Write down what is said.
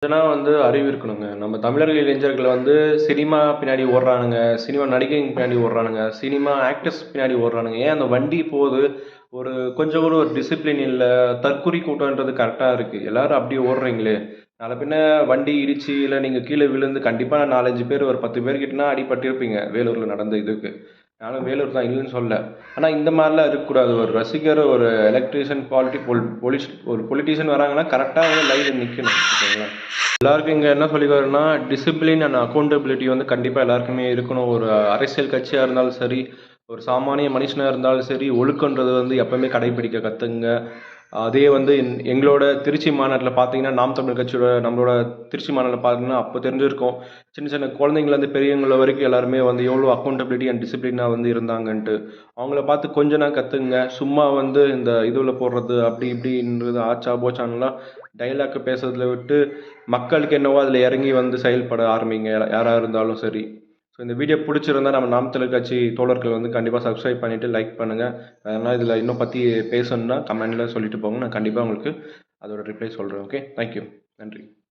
இதெல்லாம் அறிவு இருக்கணுங்க. நம்ம தமிழர்கள் இளைஞர்கள் சினிமா பின்னாடி ஓடுறானுங்க. சினிமா நடிகைங்க பின்னாடி ஓடுறானுங்க. சினிமா ஆக்டர்ஸ் பின்னாடி ஓடுறானுங்க. ஏன் அந்த வண்டி போது, கொஞ்சம் கூட ஒரு டிசிப்ளின் இல்ல. தற்குறி கூட்டம்ன்றது கரெக்ட்டா இருக்கு. எல்லாரும் அப்படி ஓடுறீங்களே! நாள பின்ன வண்டி இடிச்சு, இல்ல நீங்க கீழ விழுந்து கண்டிப்பா 4, 5 பேர் ஒரு 10 பேர்கிட்டனா அடிபட்டிருப்பீங்க. வேலூர்ல நடந்த இதுக்கு. நானும் வேலூர் தான் இல்லன்னு சொல்லல. ஆனா இந்த மாரிலாம் இருக்கக்கூடாது. ஒரு ரசிகர், ஒரு எலக்ட்ரீஷியன், ஒரு பொலிட்டீஷியன் வராங்கன்னா, கரெக்ட்டா லைன்ல நிக்கணும். ஓகேங்களா? எல்லாருக்கும் இங்க என்ன சொல்லி வரேன்னா, டிசிப்ளின் அண்ட் அக்கவுண்டபிலிட்டி கண்டிப்பா எல்லாருக்குமே இருக்கணும். ஒரு அரசியல் கட்சியா இருந்தாலும் சரி, ஒரு சாமானிய மனுஷனா இருந்தாலும் சரி, ஒழுக்கன்றது எப்பவுமே கடைபிடிக்க கத்துங்க. அதே எங்களோட திருச்சி மாநாட்டுல பார்த்தீங்கன்னா, நாம் தமிழர் கட்சியோட நம்மளோட திருச்சி மாநாட்டுல பார்த்தீங்கன்னா, அப்போ தெரிஞ்சிருக்கும். சின்ன சின்ன குழந்தைங்கள்லேருந்து பெரியவங்கள வரைக்கும் எல்லாருமே எவ்வளோ அக்கவுண்டபிலிட்டி அண்ட் டிசிப்ளினா இருந்தாங்கன்ட்டு. அவங்கள பார்த்து கொஞ்ச நாள் கத்துங்க. சும்மா இந்த இதுல போடுறது அப்படி இப்படின்றது ஆச்சா போச்சான்லாம் டயலாக் பேசுறதுல விட்டு, மக்களுக்கு என்னவோ அதில இறங்கி செயல்பட ஆரம்பிங்க. யாரா இருந்தாலும் சரி. ஸோ இந்த வீடியோ புடிச்சிருந்தா நம்ம நாம் தமிழர் கட்சி தோழர்கள் கண்டிப்பா சப்ஸ்கிரைப் பண்ணிட்டு லைக் பண்ணுங்க. அதனால இதில இன்னும் பத்தி பேசணும்னா கமெண்ட்ல சொல்லிட்டு போங்க. நான் கண்டிப்பா உங்களுக்கு அதோட ரிப்ளை சொல்றேன். ஓகே. Thank you. நன்றி.